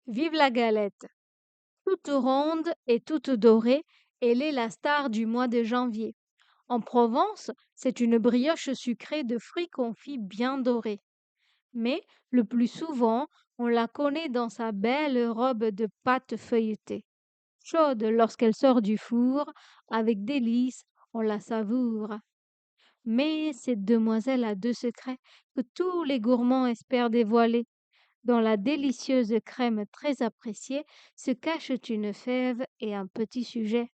Vive la galette! Toute ronde et toute dorée, elle est la star du mois de janvier. En Provence, c'est une brioche sucrée de fruits confits bien dorés. Mais le plus souvent, on la connaît dans sa belle robe de pâte feuilletée. Chaude lorsqu'elle sort du four, avec délice, on la savoure. Mais cette demoiselle a deux secrets que tous les gourmands espèrent dévoiler. Dans la délicieuse crème très appréciée se cachent une fève et un petit sujet.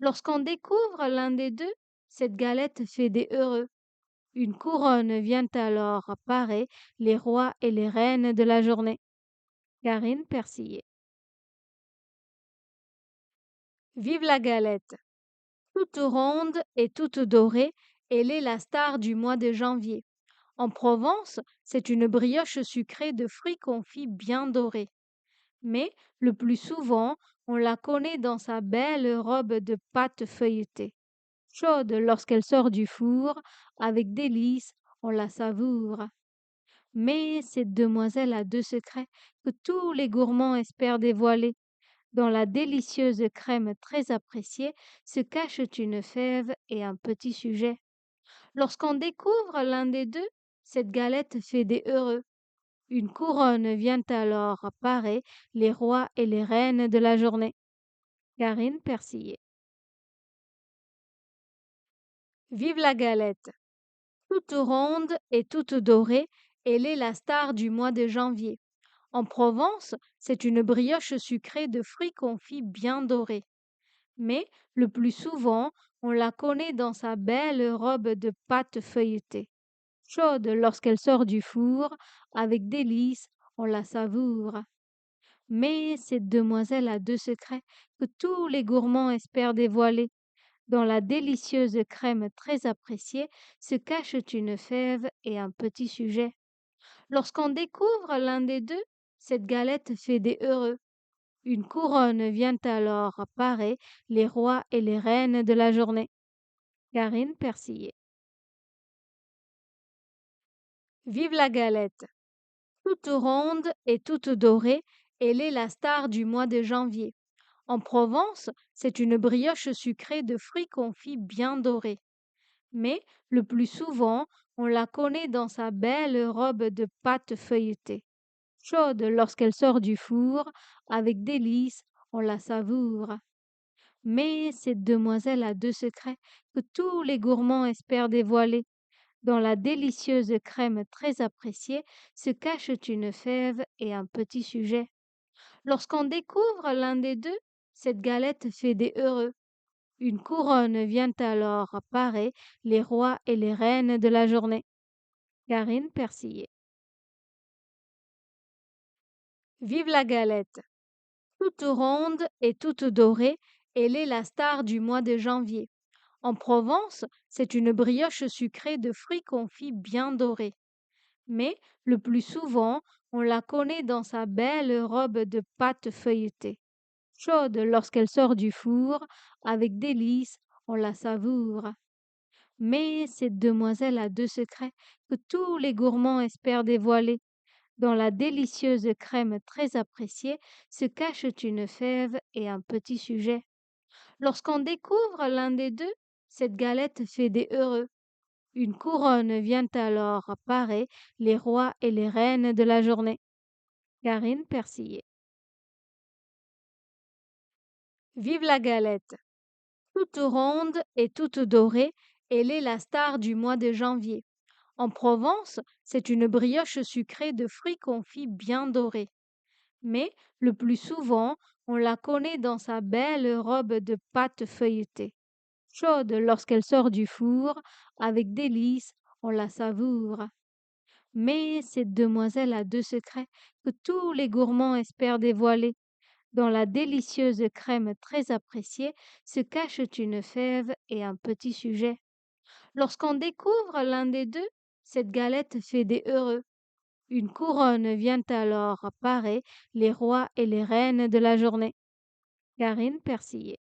Lorsqu'on découvre l'un des deux, cette galette fait des heureux. Une couronne vient alors parer les rois et les reines de la journée. Karine Persillé. Vive la galette! Toute ronde et toute dorée, elle est la star du mois de janvier. En Provence, c'est une brioche sucrée de fruits confits bien dorés. Mais le plus souvent, on la connaît dans sa belle robe de pâte feuilletée. Chaude lorsqu'elle sort du four, avec délice, on la savoure. Mais cette demoiselle a deux secrets que tous les gourmands espèrent dévoiler. Dans la délicieuse crème très appréciée se cachent une fève et un petit sujet. Lorsqu'on découvre l'un des deux, cette galette fait des heureux. Une couronne vient alors parer les rois et les reines de la journée. Karine Persillé. Vive la galette! Toute ronde et toute dorée, elle est la star du mois de janvier. En Provence, c'est une brioche sucrée de fruits confits bien dorés. Mais le plus souvent, on la connaît dans sa belle robe de pâte feuilletée. Chaude lorsqu'elle sort du four, avec délice, on la savoure. Mais cette demoiselle a deux secrets que tous les gourmands espèrent dévoiler. Dans la délicieuse crème très appréciée se cachent une fève et un petit sujet. Lorsqu'on découvre l'un des deux, cette galette fait des heureux. Une couronne vient alors parer les rois et les reines de la journée. Karine Persillé. Vive la galette! Toute ronde et toute dorée, elle est la star du mois de janvier. En Provence, c'est une brioche sucrée de fruits confits bien dorés. Mais le plus souvent, on la connaît dans sa belle robe de pâte feuilletée. Chaude lorsqu'elle sort du four, avec délice, on la savoure. Mais cette demoiselle a deux secrets que tous les gourmands espèrent dévoiler. Dans la délicieuse crème très appréciée se cachent une fève et un petit sujet. Lorsqu'on découvre l'un des deux, cette galette fait des heureux. Une couronne vient alors parer les rois et les reines de la journée. Karine Persillé. Vive la galette! Toute ronde et toute dorée, elle est la star du mois de janvier. En Provence, c'est une brioche sucrée de fruits confits bien dorés. Mais le plus souvent, on la connaît dans sa belle robe de pâte feuilletée. Chaude lorsqu'elle sort du four, avec délice, on la savoure. Mais cette demoiselle a deux secrets que tous les gourmands espèrent dévoiler. Dans la délicieuse crème très appréciée se cachent une fève et un petit sujet. Lorsqu'on découvre l'un des deux, cette galette fait des heureux. Une couronne vient alors parer les rois et les reines de la journée. Karine Persillé. Vive la galette! Toute ronde et toute dorée, elle est la star du mois de janvier. En Provence, c'est une brioche sucrée de fruits confits bien dorés. Mais le plus souvent, on la connaît dans sa belle robe de pâte feuilletée. Chaude lorsqu'elle sort du four, avec délice, on la savoure. Mais cette demoiselle a deux secrets que tous les gourmands espèrent dévoiler. Dans la délicieuse crème très appréciée se cachent une fève et un petit sujet. Lorsqu'on découvre l'un des deux, cette galette fait des heureux. Une couronne vient alors parer les rois et les reines de la journée. Karine Persillé.